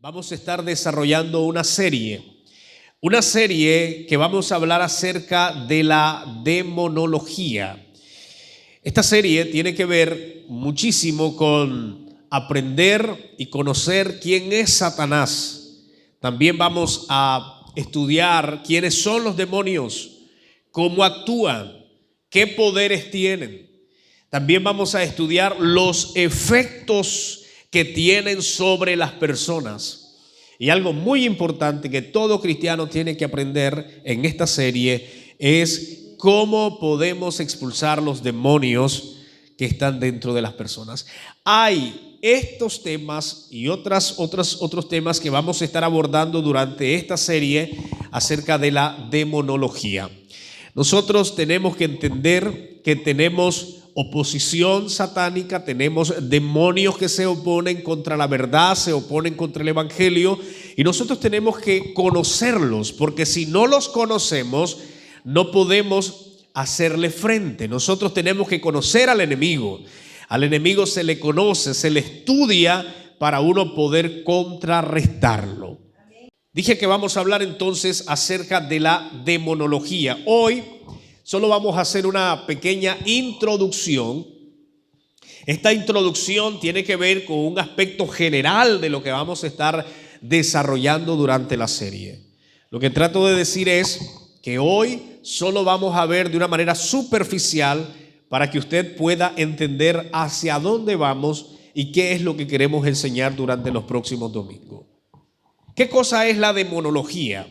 vamos a estar desarrollando una serie que vamos a hablar acerca de la demonología. Esta serie tiene que ver muchísimo con aprender y conocer quién es Satanás. También vamos a estudiar quiénes son los demonios, cómo actúan, qué poderes tienen. También vamos a estudiar los efectos que tienen sobre las personas. Y algo muy importante que todo cristiano tiene que aprender en esta serie es cómo podemos expulsar los demonios que están dentro de las personas. Hay estos temas y otros temas que vamos a estar abordando durante esta serie acerca de la demonología. Nosotros tenemos que entender que tenemos oposición satánica, tenemos demonios que se oponen contra la verdad, se oponen contra el evangelio, y nosotros tenemos que conocerlos, porque si no los conocemos, no podemos hacerle frente. Nosotros tenemos que conocer al enemigo. Al enemigo se le conoce, se le estudia para uno poder contrarrestarlo. Dije que vamos a hablar entonces acerca de la demonología. Hoy solo vamos a hacer una pequeña introducción. Esta introducción tiene que ver con un aspecto general de lo que vamos a estar desarrollando durante la serie. Lo que trato de decir es que hoy solo vamos a ver de una manera superficial para que usted pueda entender hacia dónde vamos y qué es lo que queremos enseñar durante los próximos domingos. ¿Qué cosa es la demonología?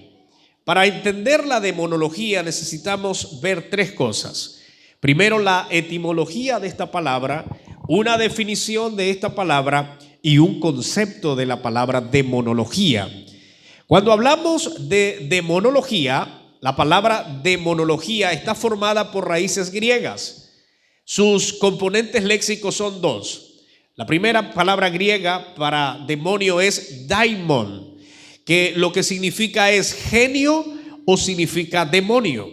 Para entender la demonología necesitamos ver tres cosas. Primero, la etimología de esta palabra, una definición de esta palabra y un concepto de la palabra demonología. Cuando hablamos de demonología, la palabra demonología está formada por raíces griegas. Sus componentes léxicos son dos. La primera palabra griega para demonio es daimon, que lo que significa es genio o significa demonio.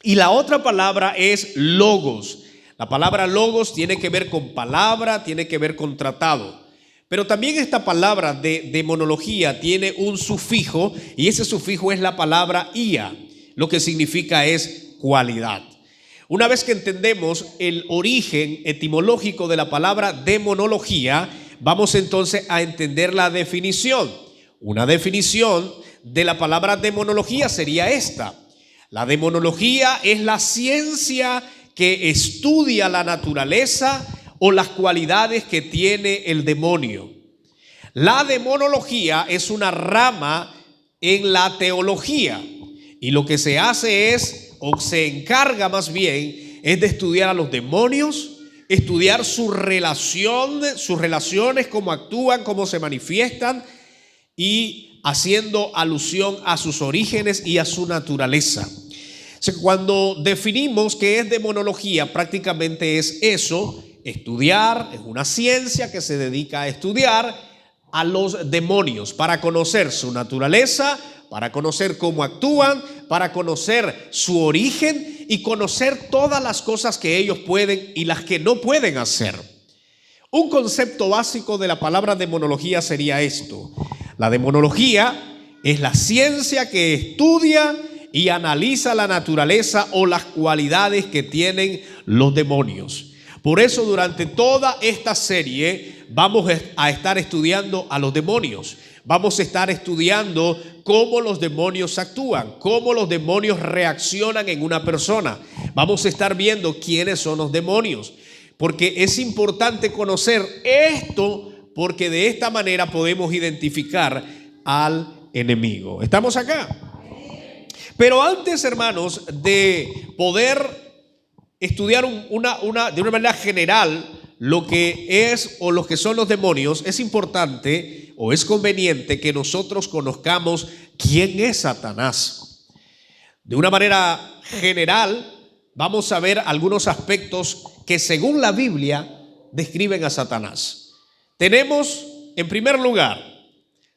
Y la otra palabra es logos. La palabra logos tiene que ver con palabra, tiene que ver con tratado. Pero también esta palabra de demonología tiene un sufijo, y ese sufijo es la palabra ia, lo que significa es cualidad. Una vez que entendemos el origen etimológico de la palabra demonología, vamos entonces a entender la definición. Una definición de la palabra demonología sería esta. La demonología es la ciencia que estudia la naturaleza o las cualidades que tiene el demonio. La demonología es una rama en la teología, y lo que se hace es, o se encarga más bien, es de estudiar a los demonios, estudiar sus relaciones, cómo actúan, cómo se manifiestan, y haciendo alusión a sus orígenes y a su naturaleza. Cuando definimos qué es demonología, prácticamente es eso: estudiar, es una ciencia que se dedica a estudiar a los demonios para conocer su naturaleza, para conocer cómo actúan, para conocer su origen y conocer todas las cosas que ellos pueden y las que no pueden hacer. Un concepto básico de la palabra demonología sería esto: la demonología es la ciencia que estudia y analiza la naturaleza o las cualidades que tienen los demonios. Por eso durante toda esta serie vamos a estar estudiando a los demonios. Vamos a estar estudiando cómo los demonios actúan, cómo los demonios reaccionan en una persona. Vamos a estar viendo quiénes son los demonios, porque es importante conocer esto, porque de esta manera podemos identificar al enemigo. ¿Estamos acá? Pero antes, hermanos, de poder estudiar de una manera general lo que es o lo que son los demonios, es importante o es conveniente que nosotros conozcamos quién es Satanás. De una manera general, vamos a ver algunos aspectos que según la Biblia describen a Satanás. Tenemos, en primer lugar,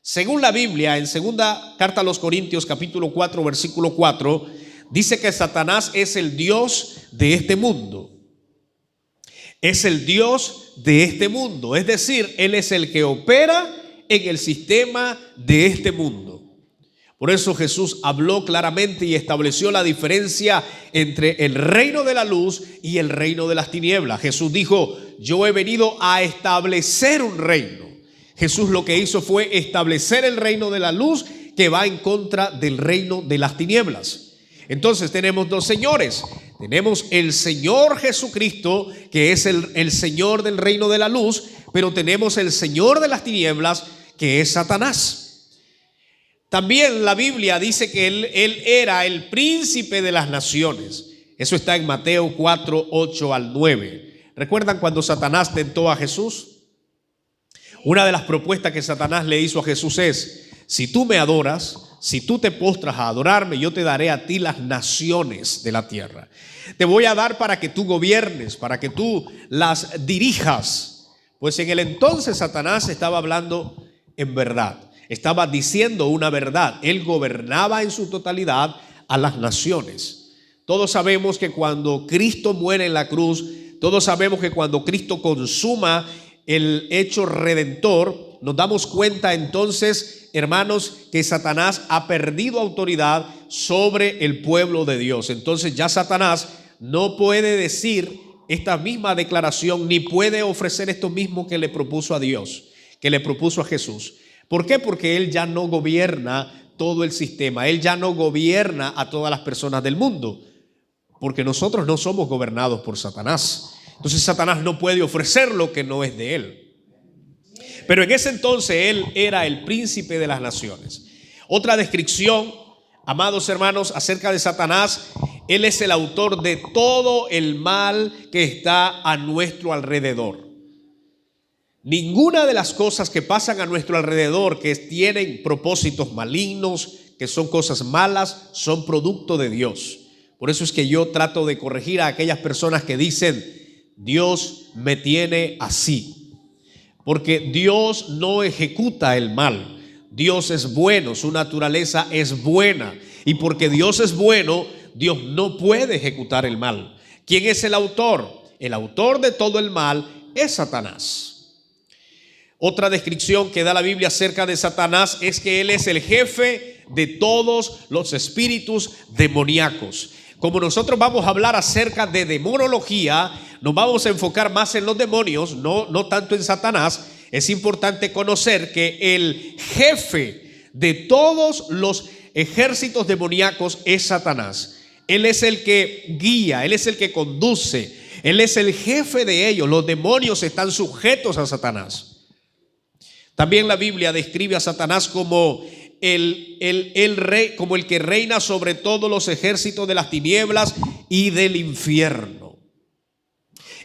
según la Biblia, en segunda carta a los Corintios, capítulo 4, versículo 4, dice que Satanás es el Dios de este mundo. Es el Dios de este mundo. Es decir, Él es el que opera en el sistema de este mundo. Por eso Jesús habló claramente y estableció la diferencia entre el reino de la luz y el reino de las tinieblas. Jesús dijo: yo he venido a establecer un reino. Jesús lo que hizo fue establecer el reino de la luz, que va en contra del reino de las tinieblas. Entonces tenemos dos señores. Tenemos el Señor Jesucristo, que es el Señor del reino de la luz, pero tenemos el Señor de las tinieblas, que es Satanás. También la Biblia dice que él era el príncipe de las naciones. Eso está en Mateo 4, 8 al 9. ¿Recuerdan cuando Satanás tentó a Jesús? Una de las propuestas que Satanás le hizo a Jesús es: si tú me adoras, si tú te postras a adorarme, yo te daré a ti las naciones de la tierra. Te voy a dar para que tú gobiernes, para que tú las dirijas. Pues en el entonces Satanás estaba hablando en verdad. Estaba diciendo una verdad. Él gobernaba en su totalidad a las naciones. Todos sabemos que cuando Cristo muere en la cruz, todos sabemos que cuando Cristo consuma el hecho redentor, nos damos cuenta entonces, hermanos, que Satanás ha perdido autoridad sobre el pueblo de Dios. Entonces ya Satanás no puede decir esta misma declaración, ni puede ofrecer esto mismo que le propuso a Dios, que le propuso a Jesús. ¿Por qué? Porque él ya no gobierna todo el sistema. Él ya no gobierna a todas las personas del mundo, porque nosotros no somos gobernados por Satanás. Entonces Satanás no puede ofrecer lo que no es de él. Pero en ese entonces él era el príncipe de las naciones. Otra descripción, amados hermanos, acerca de Satanás: él es el autor de todo el mal que está a nuestro alrededor. Ninguna de las cosas que pasan a nuestro alrededor, que tienen propósitos malignos, que son cosas malas, son producto de Dios. Por eso es que yo trato de corregir a aquellas personas que dicen: Dios me tiene así. Porque Dios no ejecuta el mal. Dios es bueno, su naturaleza es buena. Y porque Dios es bueno, Dios no puede ejecutar el mal. ¿Quién es el autor? El autor de todo el mal es Satanás. Otra descripción que da la Biblia acerca de Satanás es que él es el jefe de todos los espíritus demoníacos. Como nosotros vamos a hablar acerca de demonología, nos vamos a enfocar más en los demonios, no tanto en Satanás. Es importante conocer que el jefe de todos los ejércitos demoníacos es Satanás. Él es el que guía, él es el que conduce, él es el jefe de ellos. Los demonios están sujetos a Satanás. También la Biblia describe a Satanás como el rey, como el que reina sobre todos los ejércitos de las tinieblas y del infierno.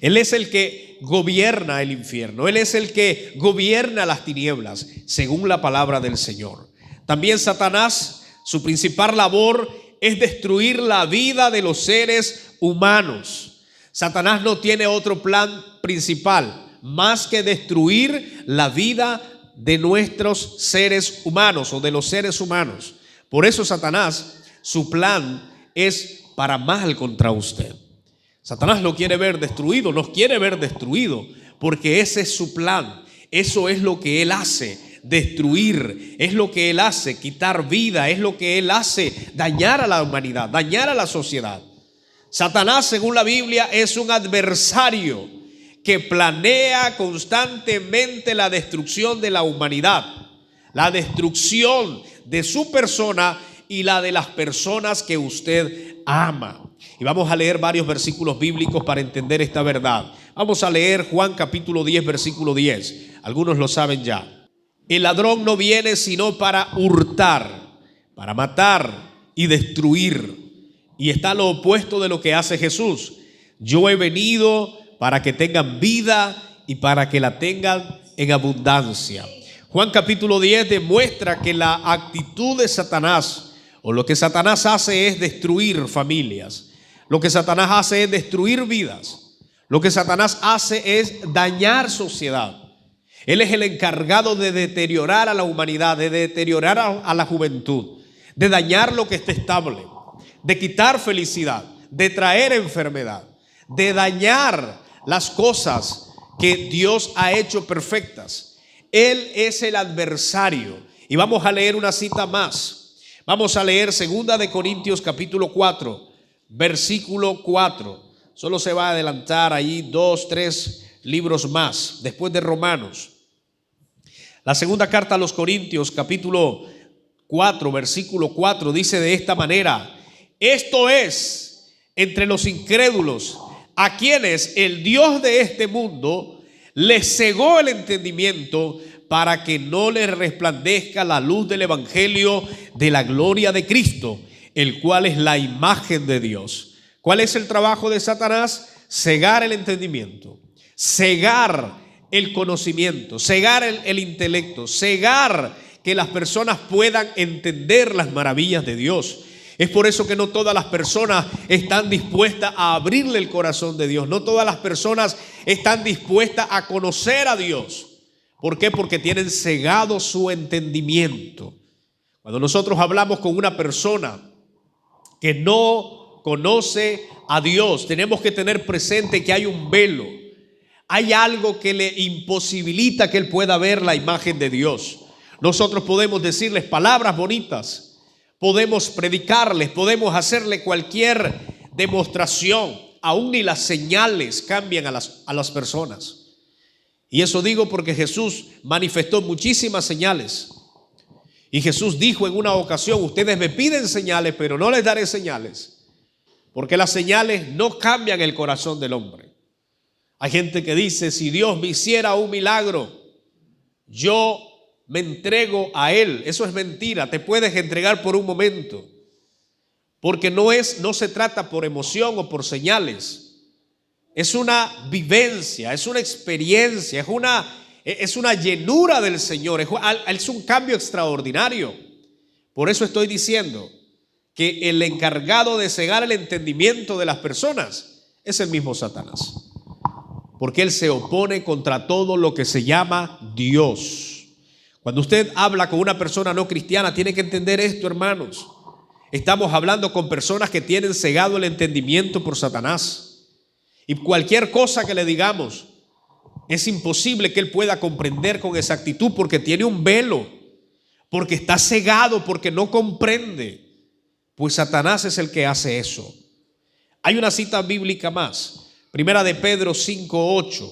Él es el que gobierna el infierno. Él es el que gobierna las tinieblas, según la palabra del Señor. También Satanás, su principal labor es destruir la vida de los seres humanos. Satanás no tiene otro plan principal más que destruir la vida de nuestros seres humanos o de los seres humanos. Por eso Satanás, su plan es para mal contra usted. Satanás lo quiere ver destruido, nos quiere ver destruido, porque ese es su plan. Eso es lo que él hace, destruir, es lo que él hace, quitar vida, es lo que él hace, dañar a la humanidad, dañar a la sociedad. Satanás, según la Biblia, es un adversario que planea constantemente la destrucción de la humanidad, la destrucción de su persona y la de las personas que usted ama. Y vamos a leer varios versículos bíblicos para entender esta verdad. Vamos a leer Juan capítulo 10, versículo 10. Algunos lo saben ya. El ladrón no viene sino para hurtar, para matar y destruir. Y está lo opuesto de lo que hace Jesús. Yo he venido para que tengan vida y para que la tengan en abundancia. Juan capítulo 10 demuestra que la actitud de Satanás, o lo que Satanás hace, es destruir familias. Lo que Satanás hace es destruir vidas. Lo que Satanás hace es dañar sociedad. Él es el encargado de deteriorar a la humanidad, de deteriorar a la juventud, de dañar lo que esté estable, de quitar felicidad, de traer enfermedad, de dañar las cosas que Dios ha hecho perfectas. Él es el adversario. Y vamos a leer una cita más. Vamos a leer 2 Corintios capítulo 4, versículo 4. Solo se va a adelantar ahí 2, 3 libros más, después de Romanos. La segunda carta a los Corintios capítulo 4, versículo 4 dice de esta manera: esto es entre los incrédulos, a quienes el Dios de este mundo les cegó el entendimiento para que no les resplandezca la luz del evangelio de la gloria de Cristo, el cual es la imagen de Dios. ¿Cuál es el trabajo de Satanás? Cegar el entendimiento, cegar el conocimiento, cegar el intelecto, cegar que las personas puedan entender las maravillas de Dios. Es por eso que no todas las personas están dispuestas a abrirle el corazón de Dios. No todas las personas están dispuestas a conocer a Dios. ¿Por qué? Porque tienen cegado su entendimiento. Cuando nosotros hablamos con una persona que no conoce a Dios, tenemos que tener presente que hay un velo. Hay algo que le imposibilita que él pueda ver la imagen de Dios. Nosotros podemos decirles palabras bonitas, podemos predicarles, podemos hacerle cualquier demostración, aún ni las señales cambian a las personas. Y eso digo porque Jesús manifestó muchísimas señales. Y Jesús dijo en una ocasión: ustedes me piden señales, pero no les daré señales, porque las señales no cambian el corazón del hombre. Hay gente que dice: si Dios me hiciera un milagro, yo me entrego a Él. Eso es mentira. Te puedes entregar por un momento, porque no se trata por emoción o por señales. Es una vivencia, es una experiencia, es una llenura del Señor, es un cambio extraordinario. Por eso estoy diciendo que el encargado de cegar el entendimiento de las personas es el mismo Satanás, porque él se opone contra todo lo que se llama Dios. Cuando usted habla con una persona no cristiana, tiene que entender esto, hermanos. Estamos hablando con personas que tienen cegado el entendimiento por Satanás. Y cualquier cosa que le digamos, es imposible que él pueda comprender con exactitud, porque tiene un velo, porque está cegado, porque no comprende. Pues Satanás es el que hace eso. Hay una cita bíblica más. Primera de Pedro 5:8.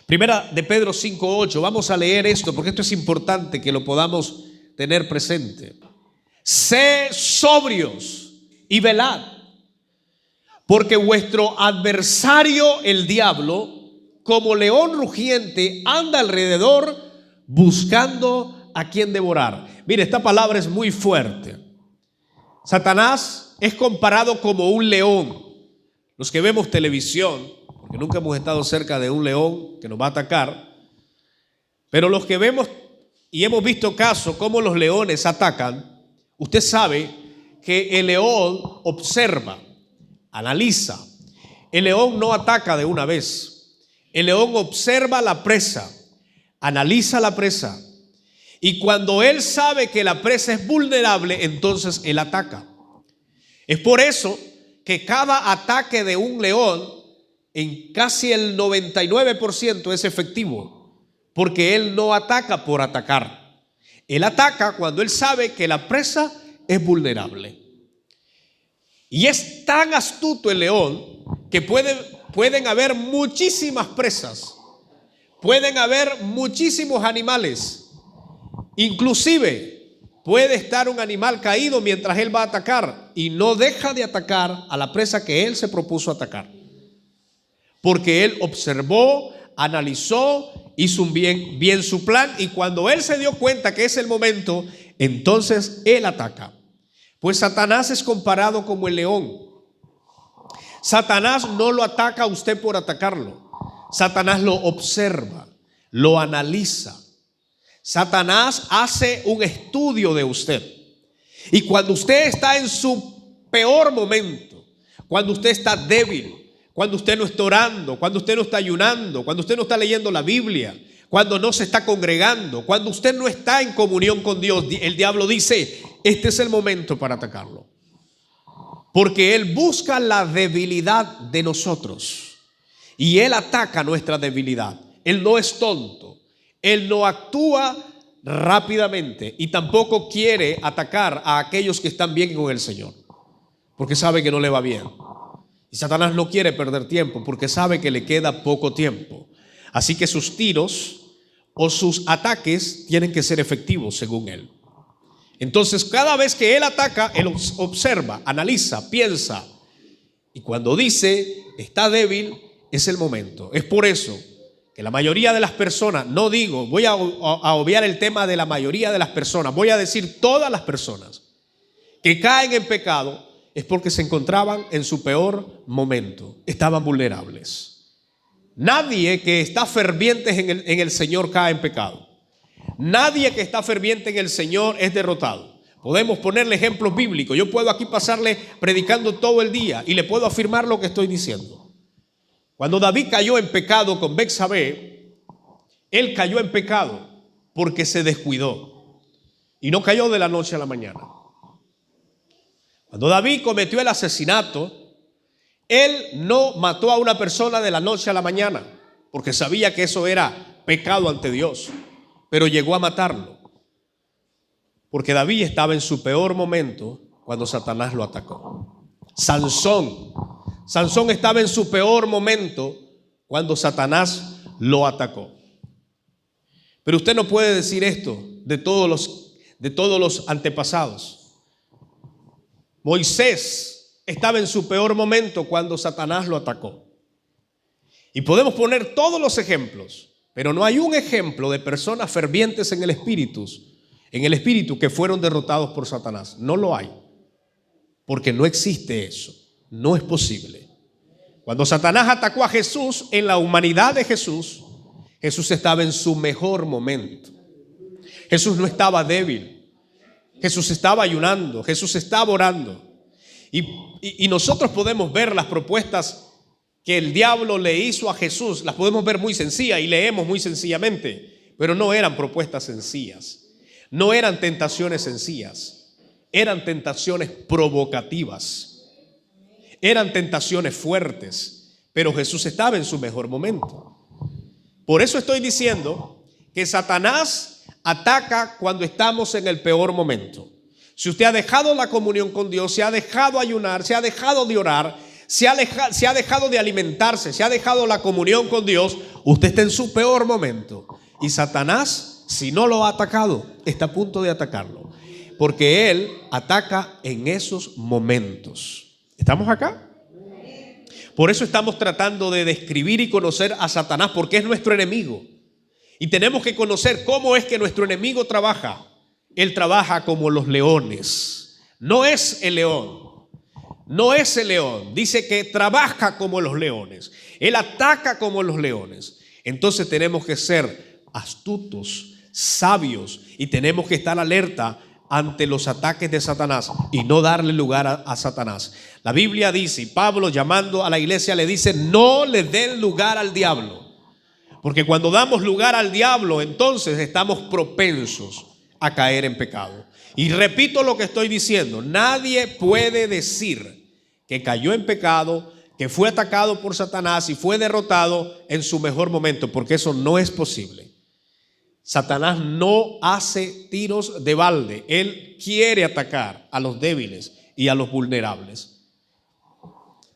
Primera de Pedro 5:8. Vamos a leer esto porque esto es importante que lo podamos tener presente. Sé sobrios y velad, porque vuestro adversario el diablo, como león rugiente, anda alrededor buscando a quien devorar. Mire, esta palabra es muy fuerte. Satanás es comparado como un león. Los que vemos televisión, porque nunca hemos estado cerca de un león que nos va a atacar, pero los que vemos y hemos visto casos cómo los leones atacan, usted sabe que el león observa, analiza. El león no ataca de una vez. El león observa la presa, analiza la presa, y cuando él sabe que la presa es vulnerable, entonces él ataca. Es por eso que cada ataque de un león, en casi el 99% es efectivo, porque él no ataca por atacar. Él ataca cuando él sabe que la presa es vulnerable. Y es tan astuto el león que pueden haber muchísimas presas, pueden haber muchísimos animales. Inclusive puede estar un animal caído mientras él va a atacar y no deja de atacar a la presa que él se propuso atacar, porque él observó, analizó, hizo bien su plan, y cuando él se dio cuenta que es el momento, entonces él ataca. Pues Satanás es comparado como el león. Satanás no lo ataca a usted por atacarlo. Satanás lo observa, lo analiza. Satanás hace un estudio de usted. Y cuando usted está en su peor momento, cuando usted está débil, cuando usted no está orando, cuando usted no está ayunando, cuando usted no está leyendo la Biblia, cuando no se está congregando, cuando usted no está en comunión con Dios, el diablo dice: este es el momento para atacarlo. Porque él busca la debilidad de nosotros y él ataca nuestra debilidad. Él no es tonto. Él no actúa rápidamente y tampoco quiere atacar a aquellos que están bien con el Señor, porque sabe que no le va bien. Y Satanás no quiere perder tiempo porque sabe que le queda poco tiempo. Así que sus tiros o sus ataques tienen que ser efectivos según él. Entonces, cada vez que él ataca, él observa, analiza, piensa. Y cuando dice, está débil, es el momento. Es por eso que la mayoría de las personas, no digo, voy a obviar el tema de la mayoría de las personas, voy a decir todas las personas que caen en pecado, es porque se encontraban en su peor momento, estaban vulnerables. Nadie que está ferviente en el Señor cae en pecado. Nadie que está ferviente en el Señor es derrotado. Podemos ponerle ejemplos bíblicos. Yo puedo aquí pasarle predicando todo el día y le puedo afirmar lo que estoy diciendo. Cuando David cayó en pecado con Betsabé, él cayó en pecado porque se descuidó y no cayó de la noche a la mañana. Cuando David cometió el asesinato, él no mató a una persona de la noche a la mañana porque sabía que eso era pecado ante Dios, pero llegó a matarlo porque David estaba en su peor momento cuando Satanás lo atacó. Sansón estaba en su peor momento cuando Satanás lo atacó. Pero usted no puede decir esto de todos los antepasados. Moisés estaba en su peor momento cuando Satanás lo atacó. Y podemos poner todos los ejemplos, pero no hay un ejemplo de personas fervientes en el espíritu que fueron derrotados por Satanás. No lo hay, porque no existe eso. No es posible. Cuando Satanás atacó a Jesús, en la humanidad de Jesús, Jesús estaba en su mejor momento. Jesús no estaba débil. Jesús estaba ayunando, Jesús estaba orando. Y nosotros podemos ver las propuestas que el diablo le hizo a Jesús, las podemos ver muy sencillas y leemos muy sencillamente, pero no eran propuestas sencillas, no eran tentaciones sencillas, eran tentaciones provocativas, eran tentaciones fuertes, pero Jesús estaba en su mejor momento. Por eso estoy diciendo que Satanás ataca cuando estamos en el peor momento. Si usted ha dejado la comunión con Dios, se ha dejado ayunar, se ha dejado de orar, se ha dejado de alimentarse, se ha dejado la comunión con Dios, usted está en su peor momento. Y Satanás, si no lo ha atacado, está a punto de atacarlo, porque él ataca en esos momentos. ¿Estamos acá? Por eso estamos tratando de describir y conocer a Satanás, porque es nuestro enemigo. Y tenemos que conocer cómo es que nuestro enemigo trabaja. Él trabaja como los leones. No es el león. No es el león. Dice que trabaja como los leones. Él ataca como los leones. Entonces tenemos que ser astutos, sabios, y tenemos que estar alerta ante los ataques de Satanás y no darle lugar a Satanás. La Biblia dice, y Pablo llamando a la iglesia le dice, no le den lugar al diablo. Porque cuando damos lugar al diablo, entonces estamos propensos a caer en pecado. Y repito lo que estoy diciendo, nadie puede decir que cayó en pecado, que fue atacado por Satanás y fue derrotado en su mejor momento, porque eso no es posible. Satanás no hace tiros de balde, él quiere atacar a los débiles y a los vulnerables.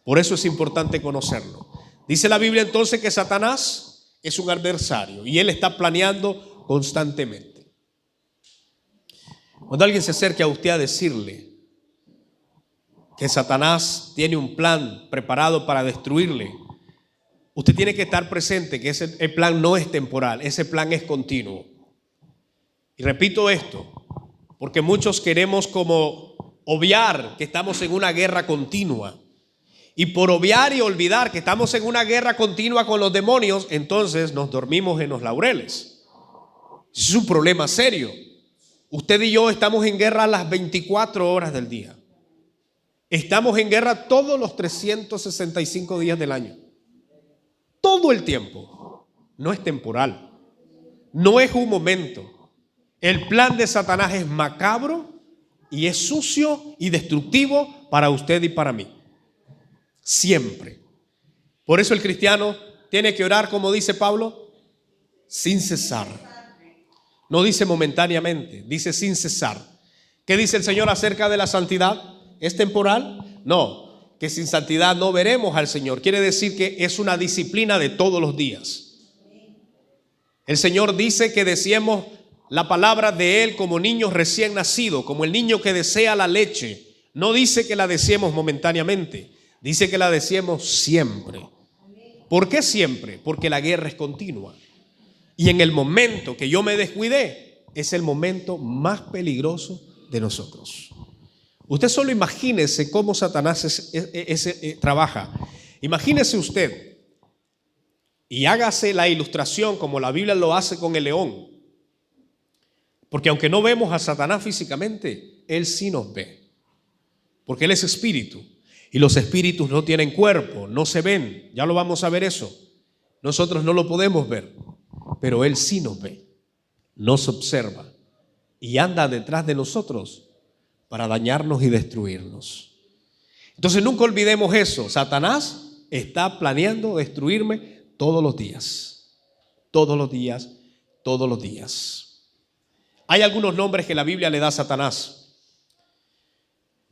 Por eso es importante conocerlo. Dice la Biblia entonces que Satanás es un adversario y él está planeando constantemente. Cuando alguien se acerque a usted a decirle que Satanás tiene un plan preparado para destruirle, usted tiene que estar presente que el plan no es temporal, ese plan es continuo. Y repito esto, porque muchos queremos como obviar que estamos en una guerra continua. Y por obviar y olvidar que estamos en una guerra continua con los demonios, entonces nos dormimos en los laureles. Eso es un problema serio. Usted y yo estamos en guerra las 24 horas del día. Estamos en guerra todos los 365 días del año. Todo el tiempo. No es temporal. No es un momento. El plan de Satanás es macabro y es sucio y destructivo para usted y para mí. Siempre. Por eso el cristiano tiene que orar, como dice Pablo, sin cesar. No dice momentáneamente, dice sin cesar. ¿Qué dice el Señor acerca de la santidad? ¿Es temporal? No, que sin santidad no veremos al Señor. Quiere decir que es una disciplina de todos los días. El Señor dice que deseemos la palabra de Él como niños recién nacidos, como el niño que desea la leche. No dice que la deseemos momentáneamente, dice que la deseemos siempre. ¿Por qué siempre? Porque la guerra es continua. Y en el momento que yo me descuidé, es el momento más peligroso de nosotros. Usted solo imagínese cómo Satanás trabaja. Imagínese usted y hágase la ilustración como la Biblia lo hace con el león. Porque aunque no vemos a Satanás físicamente, él sí nos ve. Porque él es espíritu. Y los espíritus no tienen cuerpo, no se ven. Ya lo vamos a ver eso. Nosotros no lo podemos ver. Pero él sí nos ve, nos observa y anda detrás de nosotros para dañarnos y destruirnos. Entonces nunca olvidemos eso. Satanás está planeando destruirme todos los días, todos los días, todos los días. Hay algunos nombres que la Biblia le da a Satanás.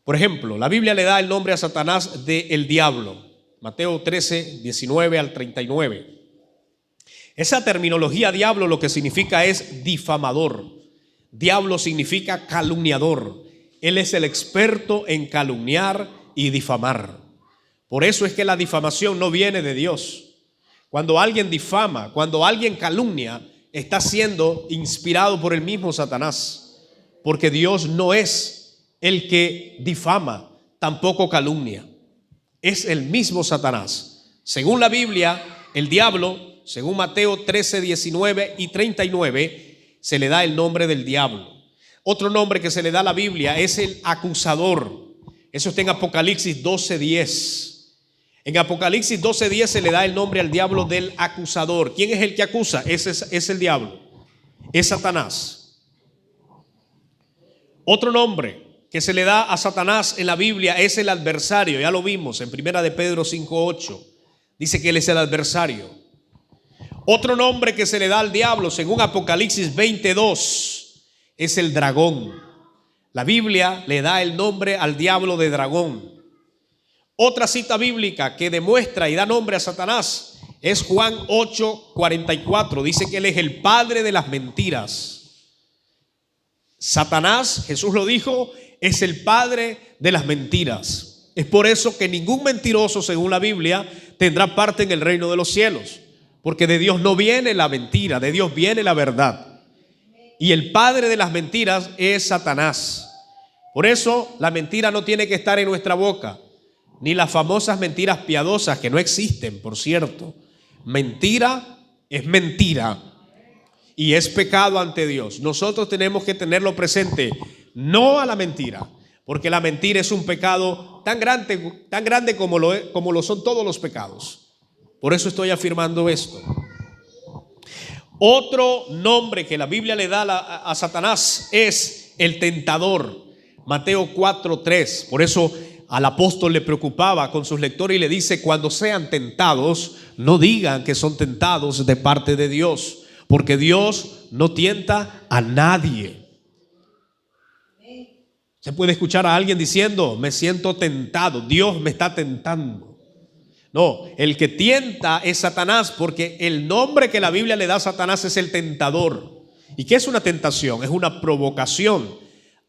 Por ejemplo, la Biblia le da el nombre a Satanás de el diablo. Mateo 13, 19 al 39. Esa terminología diablo lo que significa es difamador. Diablo significa calumniador. Él es el experto en calumniar y difamar. Por eso es que la difamación no viene de Dios. Cuando alguien difama, cuando alguien calumnia, está siendo inspirado por el mismo Satanás. Porque Dios no es el que difama, tampoco calumnia. Es el mismo Satanás. Según la Biblia, el diablo, según Mateo 13, 19 y 39, se le da el nombre del diablo. Otro nombre que se le da a la Biblia es el acusador. Eso está en Apocalipsis 12, 10. En Apocalipsis 12, 10 se le da el nombre al diablo del acusador. ¿Quién es el que acusa? Ese es el diablo. Es Satanás. Otro nombre que se le da a Satanás en la Biblia es el adversario. Ya lo vimos en 1 de Pedro 5, 8. Dice que él es el adversario. Otro nombre que se le da al diablo, según Apocalipsis 22, es el dragón. La Biblia le da el nombre al diablo de dragón. Otra cita bíblica que demuestra y da nombre a Satanás es Juan 8, 44. Dice que él es el padre de las mentiras. Satanás, Jesús lo dijo, es el padre de las mentiras. Es por eso que ningún mentiroso, según la Biblia, tendrá parte en el reino de los cielos. Porque de Dios no viene la mentira, de Dios viene la verdad. Y el padre de las mentiras es Satanás. Por eso la mentira no tiene que estar en nuestra boca, ni las famosas mentiras piadosas que no existen, por cierto. Mentira es mentira y es pecado ante Dios. Nosotros tenemos que tenerlo presente, no a la mentira, porque la mentira es un pecado tan grande como lo son todos los pecados. Por eso estoy afirmando esto. Otro nombre que la Biblia le da a Satanás es el tentador. Mateo 4:3. Por eso al apóstol le preocupaba con sus lectores y le dice: cuando sean tentados, no digan que son tentados de parte de Dios, porque Dios no tienta a nadie. Se puede escuchar a alguien diciendo: me siento tentado, Dios me está tentando. No, el que tienta es Satanás, porque el nombre que la Biblia le da a Satanás es el tentador. ¿Y qué es una tentación? Es una provocación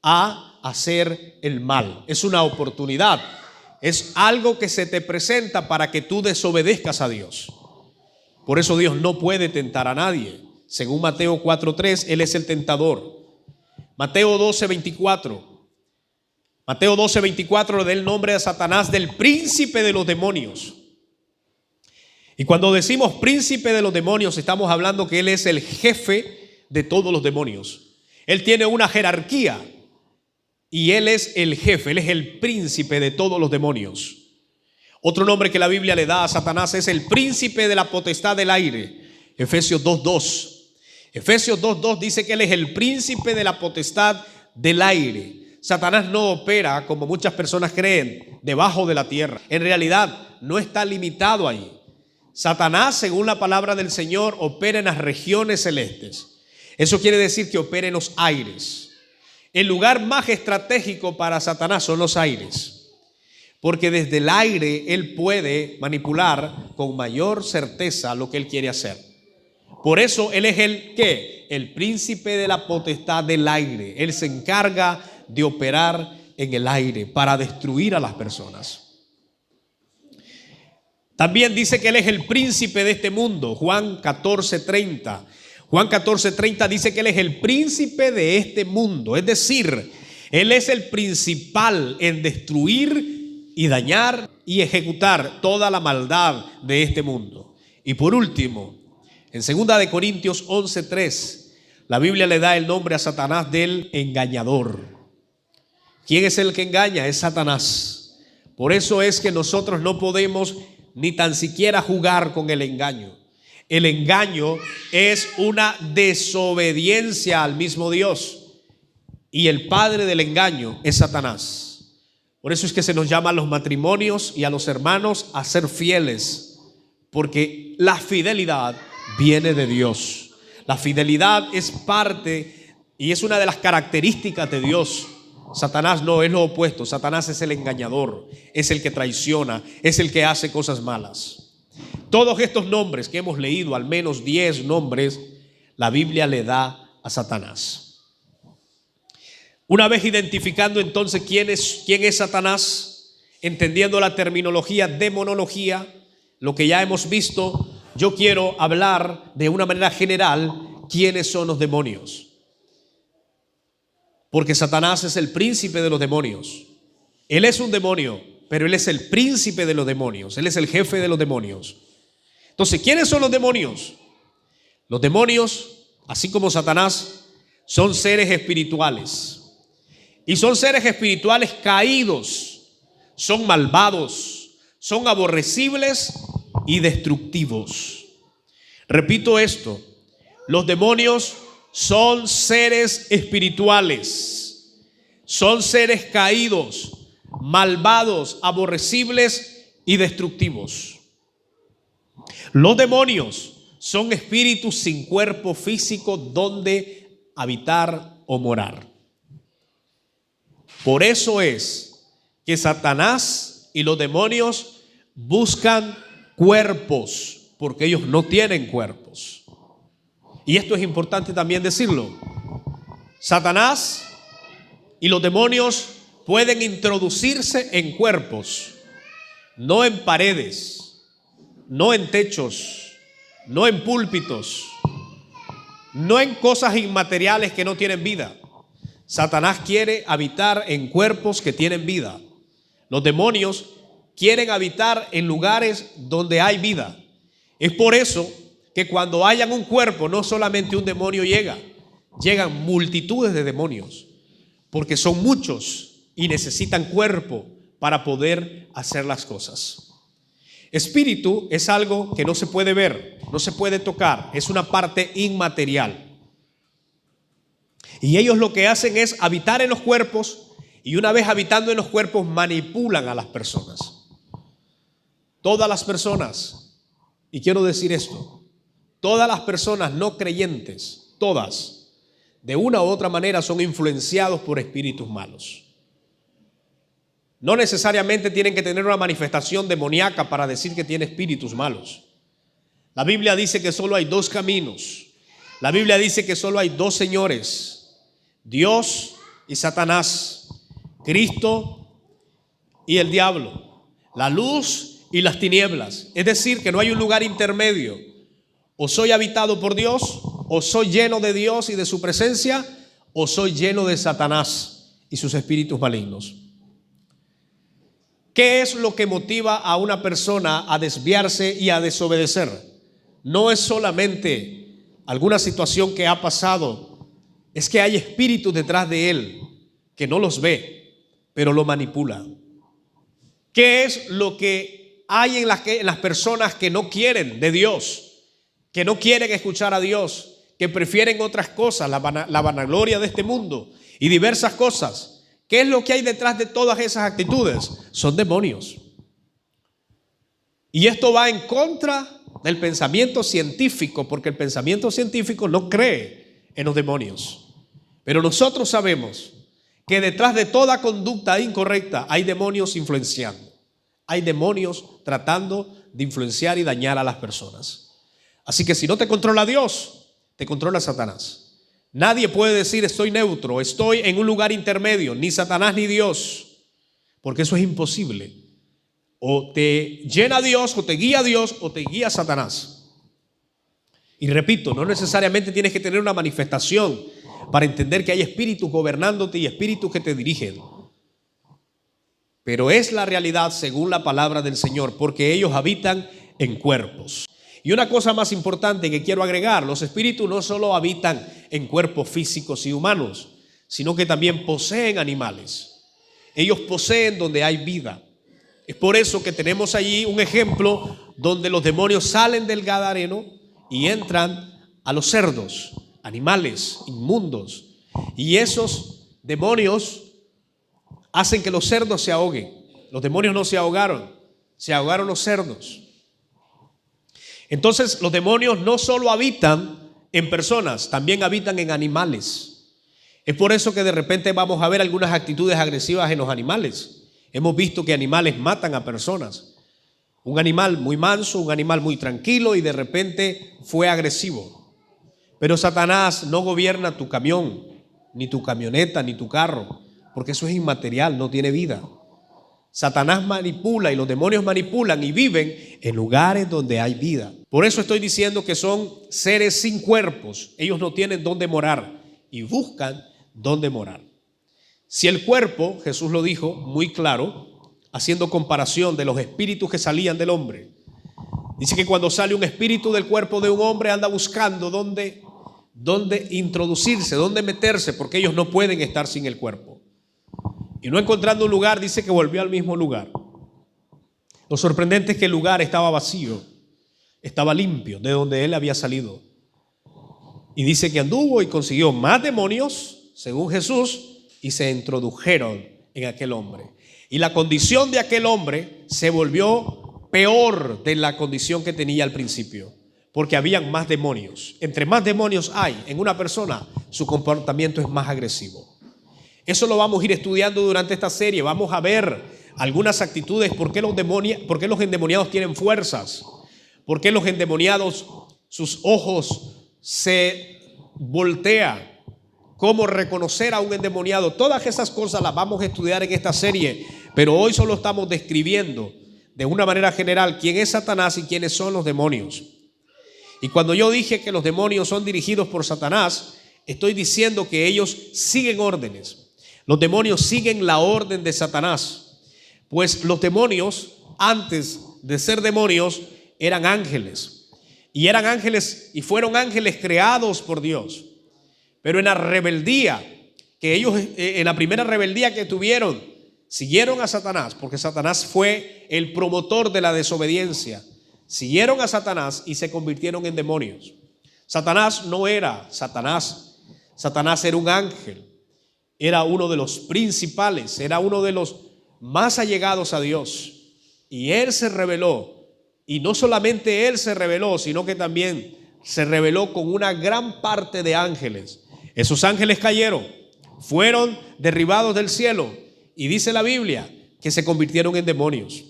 a hacer el mal. Es una oportunidad. Es algo que se te presenta para que tú desobedezcas a Dios. Por eso Dios no puede tentar a nadie. Según Mateo 4:3, Él es el tentador. Mateo 12:24. Mateo 12:24 le da el nombre a Satanás del príncipe de los demonios. Y cuando decimos príncipe de los demonios, estamos hablando que él es el jefe de todos los demonios. Él tiene una jerarquía y él es el jefe, él es el príncipe de todos los demonios. Otro nombre que la Biblia le da a Satanás es el príncipe de la potestad del aire. Efesios 2:2. Efesios 2:2 dice que él es el príncipe de la potestad del aire. Satanás no opera, como muchas personas creen, debajo de la tierra. En realidad no está limitado ahí. Satanás, según la palabra del Señor, opera en las regiones celestes. Eso quiere decir que opera en los aires. El lugar más estratégico para Satanás son los aires, porque desde el aire él puede manipular con mayor certeza lo que él quiere hacer. Por eso él es el ¿qué? El príncipe de la potestad del aire. Él se encarga de operar en el aire para destruir a las personas. También dice que él es el príncipe de este mundo. Juan 14:30. Juan 14:30 dice que él es el príncipe de este mundo. Es decir, él es el principal en destruir y dañar y ejecutar toda la maldad de este mundo. Y por último, en 2 Corintios 11:3, la Biblia le da el nombre a Satanás del engañador. ¿Quién es el que engaña? Es Satanás. Por eso es que nosotros no podemos ni tan siquiera jugar con el engaño. El engaño es una desobediencia al mismo Dios. Y el padre del engaño es Satanás. Por eso es que se nos llama a los matrimonios y a los hermanos a ser fieles, porque la fidelidad viene de Dios. La fidelidad es parte y es una de las características de Dios. Satanás no, es lo opuesto. Satanás es el engañador, es el que traiciona, es el que hace cosas malas. Todos estos nombres que hemos leído, al menos 10 nombres, la Biblia le da a Satanás. Una vez identificando entonces quién es Satanás, entendiendo la terminología demonología, lo que ya hemos visto, yo quiero hablar de una manera general quiénes son los demonios. Porque Satanás es el príncipe de los demonios. Él es un demonio, pero él es el príncipe de los demonios. Él es el jefe de los demonios. Entonces, ¿quiénes son los demonios? Los demonios, así como Satanás, son seres espirituales. Y son seres espirituales caídos. Son malvados, son aborrecibles y destructivos. Repito esto, los demonios son seres espirituales, son seres caídos, malvados, aborrecibles y destructivos. Los demonios son espíritus sin cuerpo físico donde habitar o morar. Por eso es que Satanás y los demonios buscan cuerpos, porque ellos no tienen cuerpos. Y esto es importante también decirlo. Satanás y los demonios pueden introducirse en cuerpos, no en paredes, no en techos, no en púlpitos, no en cosas inmateriales que no tienen vida. Satanás quiere habitar en cuerpos que tienen vida. Los demonios quieren habitar en lugares donde hay vida. Es por eso que cuando hayan un cuerpo, no solamente un demonio llegan multitudes de demonios, porque son muchos y necesitan cuerpo para poder hacer las cosas. Espíritu es algo que no se puede ver, no se puede tocar, es una parte inmaterial. Y ellos lo que hacen es habitar en los cuerpos, y una vez habitando en los cuerpos manipulan a las personas. Todas las personas, y quiero decir esto, todas las personas no creyentes, todas, de una u otra manera son influenciados por espíritus malos. No necesariamente tienen que tener una manifestación demoníaca para decir que tiene espíritus malos. La Biblia dice que solo hay 2 caminos. La Biblia dice que solo hay 2 señores, Dios y Satanás, Cristo y el diablo, la luz y las tinieblas. Es decir, que no hay un lugar intermedio. O soy habitado por Dios, o soy lleno de Dios y de su presencia, o soy lleno de Satanás y sus espíritus malignos. ¿Qué es lo que motiva a una persona a desviarse y a desobedecer? No es solamente alguna situación que ha pasado, es que hay espíritus detrás de él que no los ve, pero lo manipula. ¿Qué es lo que hay en las personas que no quieren de Dios? Que no quieren escuchar a Dios, que prefieren otras cosas, la vanagloria de este mundo y diversas cosas. ¿Qué es lo que hay detrás de todas esas actitudes? Son demonios. Y esto va en contra del pensamiento científico, porque el pensamiento científico no cree en los demonios. Pero nosotros sabemos que detrás de toda conducta incorrecta hay demonios influenciando. Hay demonios tratando de influenciar y dañar a las personas. Así que si no te controla Dios, te controla Satanás. Nadie puede decir estoy neutro, estoy en un lugar intermedio, ni Satanás ni Dios, porque eso es imposible. O te llena Dios, o te guía Dios, o te guía Satanás. Y repito, no necesariamente tienes que tener una manifestación para entender que hay espíritus gobernándote y espíritus que te dirigen. Pero es la realidad según la palabra del Señor, porque ellos habitan en cuerpos. Y una cosa más importante que quiero agregar, los espíritus no solo habitan en cuerpos físicos y humanos, sino que también poseen animales. Ellos poseen donde hay vida. Es por eso que tenemos allí un ejemplo donde los demonios salen del Gadareno y entran a los cerdos, animales inmundos. Y esos demonios hacen que los cerdos se ahoguen. Los demonios no se ahogaron los cerdos. Entonces los demonios no solo habitan en personas, también habitan en animales. Es por eso que de repente vamos a ver algunas actitudes agresivas en los animales. Hemos visto que animales matan a personas. Un animal muy manso, un animal muy tranquilo y de repente fue agresivo. Pero Satanás no gobierna tu camión, ni tu camioneta, ni tu carro, porque eso es inmaterial, no tiene vida. Satanás manipula y los demonios manipulan y viven en lugares donde hay vida. Por eso estoy diciendo que son seres sin cuerpos. Ellos no tienen dónde morar y buscan dónde morar. Si el cuerpo, Jesús lo dijo muy claro, haciendo comparación de los espíritus que salían del hombre. Dice que cuando sale un espíritu del cuerpo de un hombre anda buscando dónde introducirse, dónde meterse, porque ellos no pueden estar sin el cuerpo. Y no encontrando un lugar, dice que volvió al mismo lugar. Lo sorprendente es que el lugar estaba vacío, estaba limpio de donde él había salido. Y dice que anduvo y consiguió más demonios, según Jesús, y se introdujeron en aquel hombre. Y la condición de aquel hombre se volvió peor de la condición que tenía al principio, porque habían más demonios. Entre más demonios hay en una persona, su comportamiento es más agresivo. Eso lo vamos a ir estudiando durante esta serie. Vamos a ver algunas actitudes, por qué los endemoniados tienen fuerzas, por qué los endemoniados, sus ojos se voltean, cómo reconocer a un endemoniado. Todas esas cosas las vamos a estudiar en esta serie, pero hoy solo estamos describiendo de una manera general quién es Satanás y quiénes son los demonios. Y cuando yo dije que los demonios son dirigidos por Satanás, estoy diciendo que ellos siguen órdenes. Los demonios siguen la orden de Satanás, pues los demonios, antes de ser demonios, eran ángeles. Y eran ángeles y fueron ángeles creados por Dios. Pero en la rebeldía, que ellos, en la primera rebeldía que tuvieron, siguieron a Satanás, porque Satanás fue el promotor de la desobediencia. Siguieron a Satanás y se convirtieron en demonios. Satanás no era Satanás. Satanás era un ángel. Era uno de los principales, era uno de los más allegados a Dios. Y él se rebeló. Y no solamente él se rebeló, sino que también se rebeló con una gran parte de ángeles. Esos ángeles cayeron, fueron derribados del cielo. Y dice la Biblia que se convirtieron en demonios.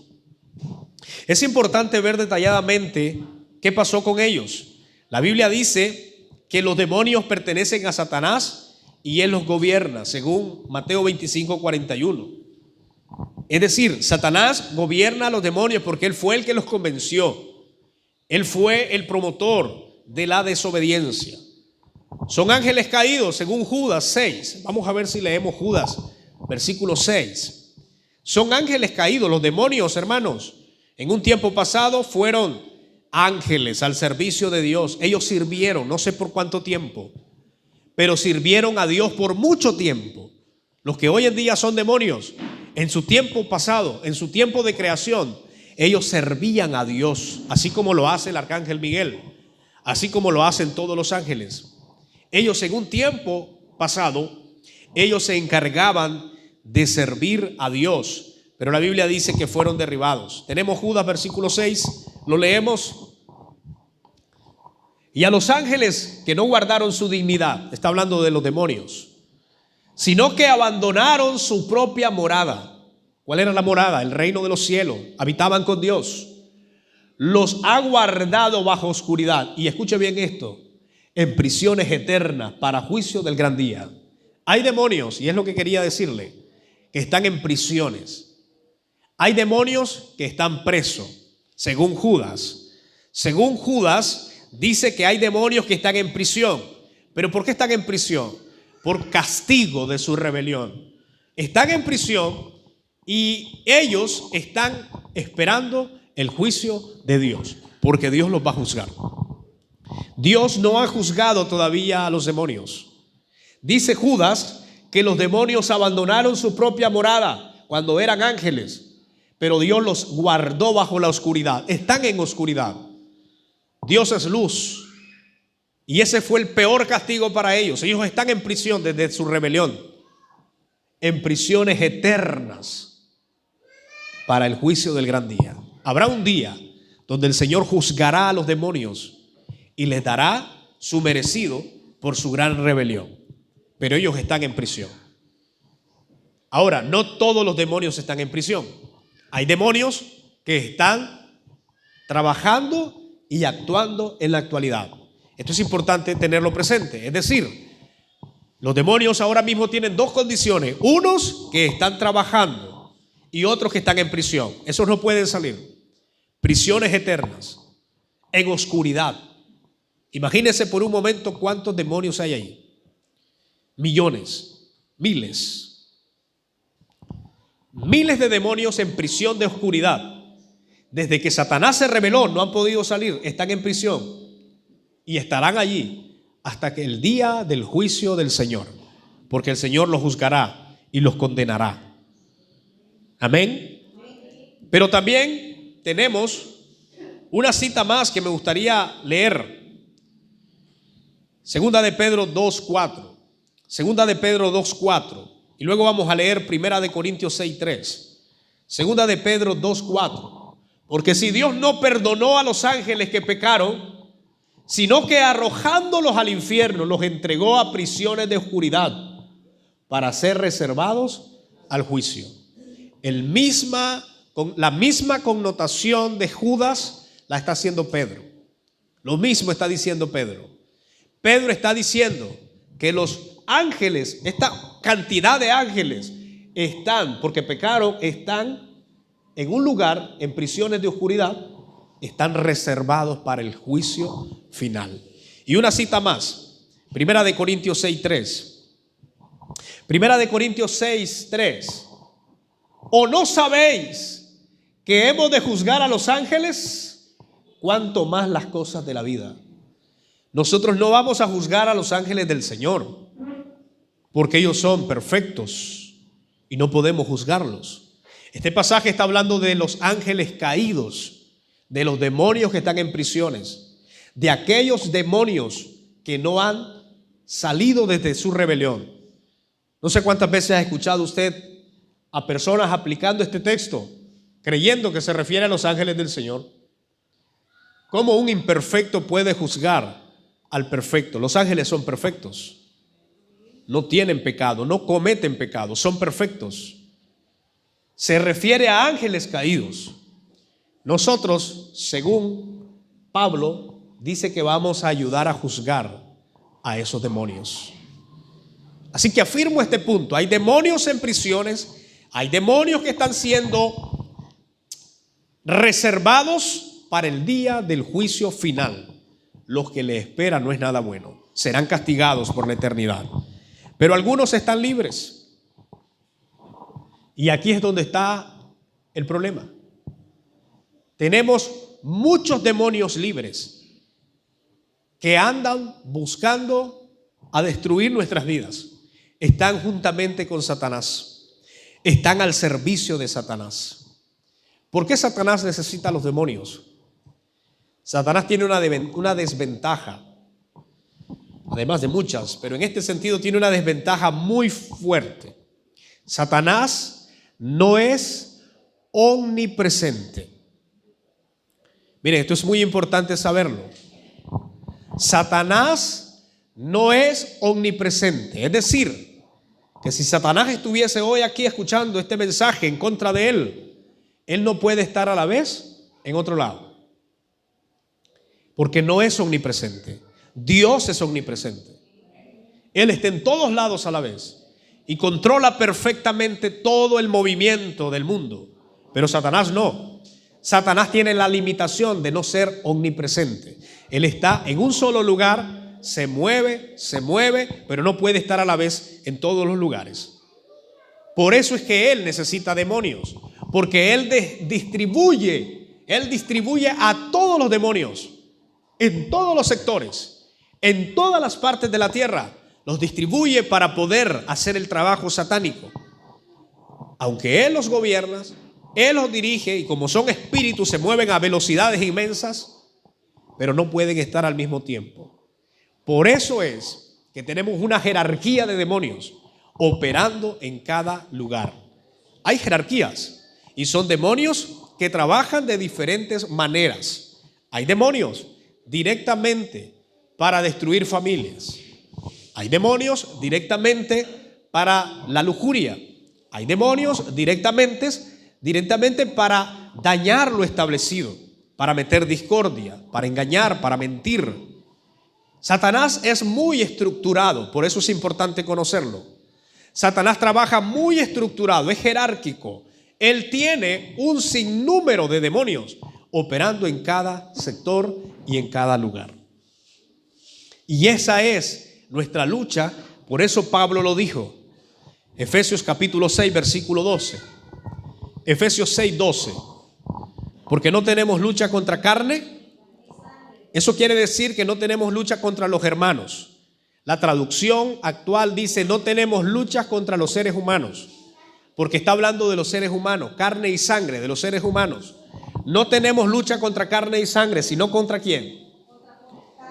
Es importante ver detalladamente qué pasó con ellos. La Biblia dice que los demonios pertenecen a Satanás y él los gobierna, según Mateo 25:41. Es decir, Satanás gobierna a los demonios porque él fue el que los convenció. Él fue el promotor de la desobediencia. Son ángeles caídos, según Judas 6. Vamos a ver si leemos Judas, versículo 6. Son ángeles caídos. Los demonios, hermanos, en un tiempo pasado fueron ángeles al servicio de Dios. Ellos sirvieron, no sé por cuánto tiempo, pero sirvieron a Dios por mucho tiempo. Los que hoy en día son demonios, en su tiempo pasado, en su tiempo de creación, ellos servían a Dios, así como lo hace el arcángel Miguel, así como lo hacen todos los ángeles. Ellos en un tiempo pasado, ellos se encargaban de servir a Dios, pero la Biblia dice que fueron derribados. Tenemos Judas versículo 6, lo leemos. Y a los ángeles que no guardaron su dignidad, está hablando de los demonios, sino que abandonaron su propia morada. ¿Cuál era la morada? El reino de los cielos. Habitaban con Dios. Los ha guardado bajo oscuridad. Y escuche bien esto: en prisiones eternas para juicio del gran día. Hay demonios, y es lo que quería decirle, que están en prisiones. Hay demonios que están presos, según Judas. Según Judas, dice que hay demonios que están en prisión. ¿Pero por qué están en prisión? Por castigo de su rebelión. Están en prisión y ellos están esperando el juicio de Dios, porque Dios los va a juzgar. Dios no ha juzgado todavía a los demonios. Dice Judas que los demonios abandonaron su propia morada cuando eran ángeles, pero Dios los guardó bajo la oscuridad. Están en oscuridad. Dios es luz, y ese fue el peor castigo para ellos. Ellos están en prisión desde su rebelión, en prisiones eternas para el juicio del gran día. Habrá un día donde el Señor juzgará a los demonios y les dará su merecido por su gran rebelión, pero ellos están en prisión. Ahora, no todos los demonios están en prisión. Hay demonios que están trabajando y actuando en la actualidad. Esto es importante tenerlo presente. Es decir, los demonios ahora mismo tienen dos condiciones: unos que están trabajando y otros que están en prisión. Esos no pueden salir. Prisiones eternas, en oscuridad. Imagínense por un momento cuántos demonios hay ahí. Millones, miles. Miles de demonios en prisión de oscuridad. Desde que Satanás se rebeló, no han podido salir, están en prisión y estarán allí hasta que el día del juicio del Señor, porque el Señor los juzgará y los condenará. Amén. Pero también tenemos una cita más que me gustaría leer. Segunda de Pedro 2:4. Segunda de Pedro 2:4. Y luego vamos a leer Primera de Corintios 6:3. Segunda de Pedro 2:4. Porque si Dios no perdonó a los ángeles que pecaron, sino que arrojándolos al infierno los entregó a prisiones de oscuridad para ser reservados al juicio. La misma connotación de Judas la está haciendo Pedro. Lo mismo está diciendo Pedro. Pedro está diciendo que los ángeles, esta cantidad de ángeles están, porque pecaron, están en un lugar, en prisiones de oscuridad, están reservados para el juicio final. Y una cita más, Primera de Corintios 6:3. Primera de Corintios 6:3. ¿O no sabéis que hemos de juzgar a los ángeles? Cuanto más las cosas de la vida. Nosotros no vamos a juzgar a los ángeles del Señor, porque ellos son perfectos y no podemos juzgarlos. Este pasaje está hablando de los ángeles caídos, de los demonios que están en prisiones, de aquellos demonios que no han salido desde su rebelión. No sé cuántas veces ha escuchado usted a personas aplicando este texto, creyendo que se refiere a los ángeles del Señor. ¿Cómo un imperfecto puede juzgar al perfecto? Los ángeles son perfectos, no tienen pecado, no cometen pecado, son perfectos. Se refiere a ángeles caídos. Nosotros, según Pablo, dice que vamos a ayudar a juzgar a esos demonios. Así que afirmo este punto: hay demonios en prisiones, hay demonios que están siendo reservados para el día del juicio final. Los que les espera no es nada bueno, serán castigados por la eternidad. Pero algunos están libres. Y aquí es donde está el problema. Tenemos muchos demonios libres que andan buscando a destruir nuestras vidas. Están juntamente con Satanás. Están al servicio de Satanás. ¿Por qué Satanás necesita a los demonios? Satanás tiene una desventaja, además de muchas, pero en este sentido tiene una desventaja muy fuerte. Satanás no es omnipresente. Miren, esto es muy importante saberlo. Satanás no es omnipresente. Es decir, que si Satanás estuviese hoy aquí escuchando este mensaje en contra de él no puede estar a la vez en otro lado. Porque no es omnipresente. Dios es omnipresente. Él está en todos lados a la vez y controla perfectamente todo el movimiento del mundo. Pero Satanás no. Satanás tiene la limitación de no ser omnipresente. Él está en un solo lugar, se mueve, pero no puede estar a la vez en todos los lugares. Por eso es que él necesita demonios, porque él distribuye a todos los demonios, en todos los sectores, en todas las partes de la tierra. Los distribuye para poder hacer el trabajo satánico. Aunque él los gobierna, él los dirige, y como son espíritus se mueven a velocidades inmensas, pero no pueden estar al mismo tiempo. Por eso es que tenemos una jerarquía de demonios operando en cada lugar. Hay jerarquías y son demonios que trabajan de diferentes maneras. Hay demonios directamente para destruir familias. Hay demonios directamente para la lujuria. Hay demonios directamente para dañar lo establecido, para meter discordia, para engañar, para mentir. Satanás es muy estructurado, por eso es importante conocerlo. Satanás trabaja muy estructurado, es jerárquico. Él tiene un sinnúmero de demonios operando en cada sector y en cada lugar. Y esa es nuestra lucha, por eso Pablo lo dijo. Efesios capítulo 6, versículo 12. Efesios 6, 12. Porque no tenemos lucha contra carne. Eso quiere decir que no tenemos lucha contra los hermanos. La traducción actual dice: no tenemos lucha contra los seres humanos, porque está hablando de los seres humanos, carne y sangre de los seres humanos. No tenemos lucha contra carne y sangre, sino contra ¿quién?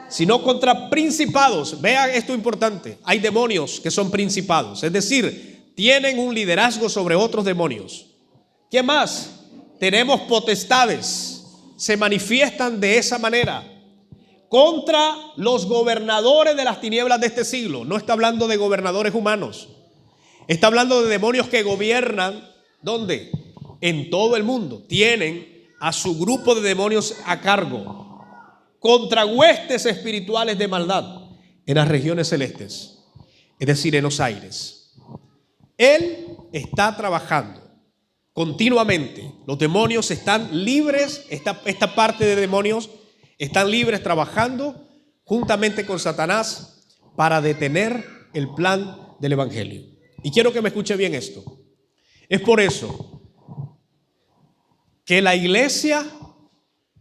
Sino contra principados. Vea esto importante: hay demonios que son principados, es decir, tienen un liderazgo sobre otros demonios. ¿Qué más? Tenemos potestades, se manifiestan de esa manera contra los gobernadores de las tinieblas de este siglo. No está hablando de gobernadores humanos, está hablando de demonios que gobiernan. ¿Dónde? En todo el mundo. Tienen a su grupo de demonios a cargo, contra huestes espirituales de maldad en las regiones celestes, es decir, en los aires. Él está trabajando continuamente. Los demonios están libres, esta parte de demonios están libres trabajando juntamente con Satanás para detener el plan del evangelio. Y quiero que me escuche bien esto. Es por eso que la iglesia,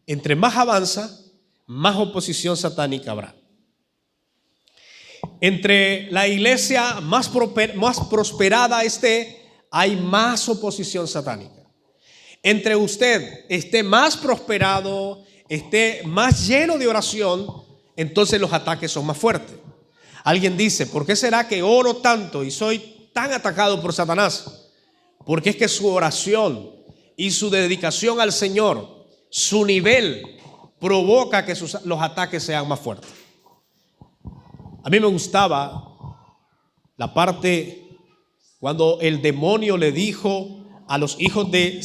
entre más avanza, más oposición satánica habrá. Entre la iglesia más prosperada esté, hay más oposición satánica. Entre usted esté más prosperado, esté más lleno de oración, entonces los ataques son más fuertes. Alguien dice: ¿por qué será que oro tanto y soy tan atacado por Satanás? Porque es que su oración y su dedicación al Señor, su nivel, provoca que los ataques sean más fuertes. A mí me gustaba la parte cuando el demonio le dijo a los hijos de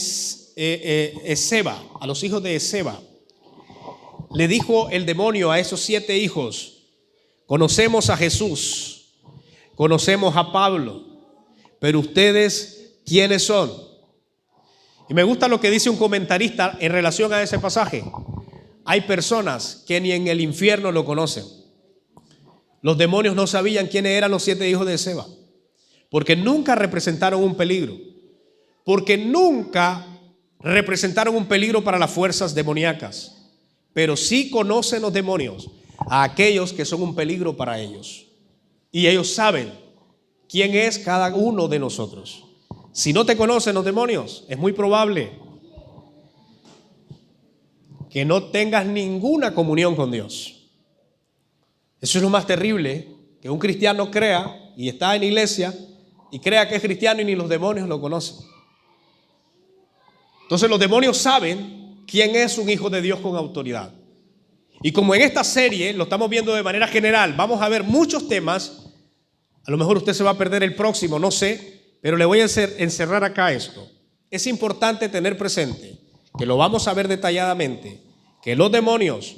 Esceva, le dijo el demonio a esos 7 hijos: conocemos a Jesús, conocemos a Pablo, pero ustedes, ¿quiénes son? Y me gusta lo que dice un comentarista en relación a ese pasaje. Hay personas que ni en el infierno lo conocen. Los demonios no sabían quiénes eran los 7 hijos de Esceva, porque nunca representaron un peligro, para las fuerzas demoníacas, pero sí conocen los demonios a aquellos que son un peligro para ellos, y ellos saben quién es cada uno de nosotros. Si no te conocen los demonios, es muy probable que no tengas ninguna comunión con Dios. Eso es lo más terrible, que un cristiano crea y está en iglesia y crea que es cristiano y ni los demonios lo conocen. Entonces los demonios saben quién es un hijo de Dios con autoridad. Y como en esta serie lo estamos viendo de manera general, vamos a ver muchos temas. A lo mejor usted se va a perder el próximo, no sé, pero le voy a encerrar acá esto. Es importante tener presente que lo vamos a ver detalladamente, que los demonios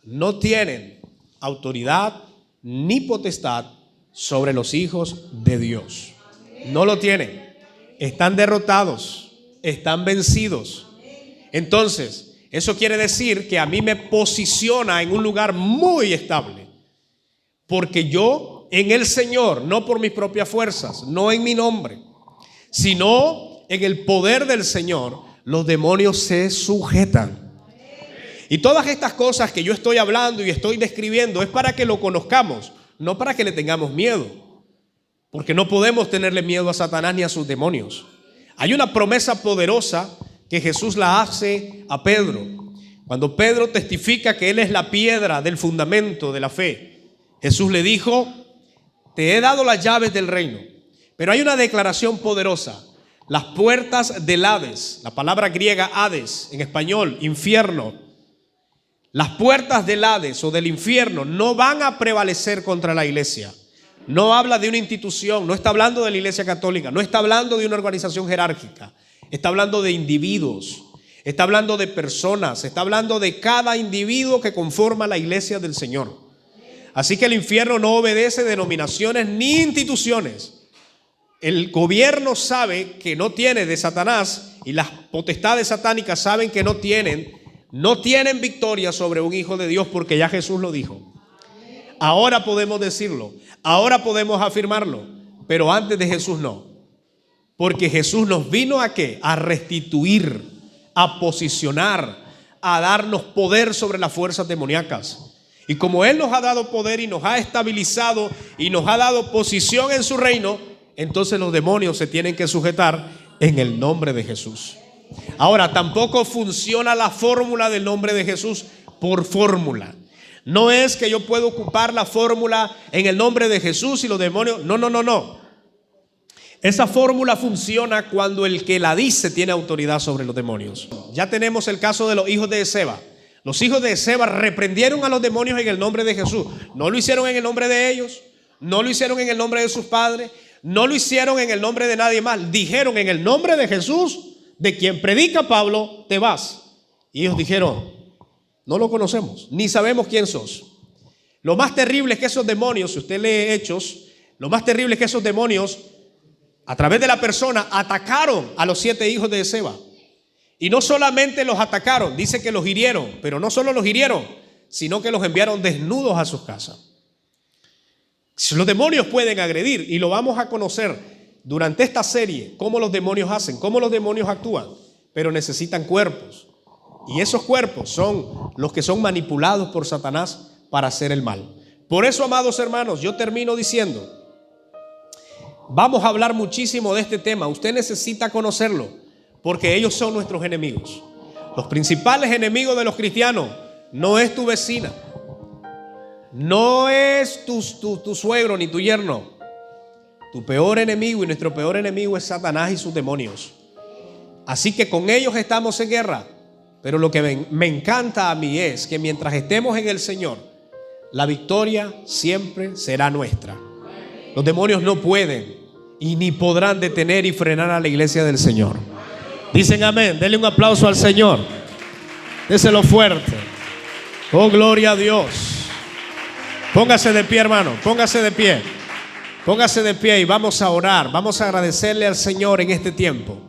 no tienen autoridad ni potestad sobre los hijos de Dios. No lo tienen. Están derrotados, están vencidos. Entonces, eso quiere decir que a mí me posiciona en un lugar muy estable, porque yo en el Señor, no por mis propias fuerzas, no en mi nombre, sino en el poder del Señor, los demonios se sujetan. Y todas estas cosas que yo estoy hablando y estoy describiendo es para que lo conozcamos, no para que le tengamos miedo, porque no podemos tenerle miedo a Satanás ni a sus demonios. Hay una promesa poderosa que Jesús la hace a Pedro. Cuando Pedro testifica que él es la piedra del fundamento de la fe, Jesús le dijo: te he dado las llaves del reino. Pero hay una declaración poderosa: las puertas del Hades, la palabra griega Hades, en español infierno, las puertas del Hades o del infierno no van a prevalecer contra la iglesia. No habla de una institución, no está hablando de la Iglesia Católica, no está hablando de una organización jerárquica, está hablando de individuos, está hablando de personas, está hablando de cada individuo que conforma la iglesia del Señor. Así que el infierno no obedece denominaciones ni instituciones. El gobierno sabe que no tiene de Satanás, y las potestades satánicas saben que no tienen victoria sobre un hijo de Dios, porque ya Jesús lo dijo. Ahora podemos decirlo, ahora podemos afirmarlo, pero antes de Jesús no. Porque Jesús nos vino ¿a qué? A restituir, a posicionar, a darnos poder sobre las fuerzas demoníacas. Y como Él nos ha dado poder y nos ha estabilizado y nos ha dado posición en su reino, entonces los demonios se tienen que sujetar en el nombre de Jesús. Ahora, tampoco funciona la fórmula del nombre de Jesús por fórmula. No es que yo puedo ocupar la fórmula en el nombre de Jesús y los demonios. No. Esa fórmula funciona cuando el que la dice tiene autoridad sobre los demonios. Ya tenemos el caso de los hijos de Esceva. Los hijos de Esceva reprendieron a los demonios en el nombre de Jesús. No lo hicieron en el nombre de ellos, no lo hicieron en el nombre de sus padres, no lo hicieron en el nombre de nadie más. Dijeron: en el nombre de Jesús, de quien predica Pablo, te vas. Y ellos dijeron: no lo conocemos, ni sabemos quién sos. Lo más terrible es que esos demonios, si usted lee Hechos, lo más terrible es que esos demonios, a través de la persona, atacaron a los 7 hijos de Esceva. Y no solamente los atacaron, dice que los hirieron, pero no solo los hirieron, sino que los enviaron desnudos a sus casas. Los demonios pueden agredir, y lo vamos a conocer durante esta serie, cómo los demonios hacen, cómo los demonios actúan, pero necesitan cuerpos. Y esos cuerpos son los que son manipulados por Satanás para hacer el mal. Por eso, amados hermanos, yo termino diciendo, vamos a hablar muchísimo de este tema. Usted necesita conocerlo, porque ellos son nuestros enemigos. Los principales enemigos de los cristianos no es tu vecina, no es tu suegro ni tu yerno. Tu peor enemigo y nuestro peor enemigo es Satanás y sus demonios. Así que con ellos estamos en guerra. Pero lo que me encanta a mí es que mientras estemos en el Señor, la victoria siempre será nuestra. Los demonios no pueden y ni podrán detener y frenar a la iglesia del Señor. Dicen amén. Denle un aplauso al Señor. Déselo fuerte. Oh, gloria a Dios. Póngase de pie, hermano. Póngase de pie. Póngase de pie y vamos a orar. Vamos a agradecerle al Señor en este tiempo.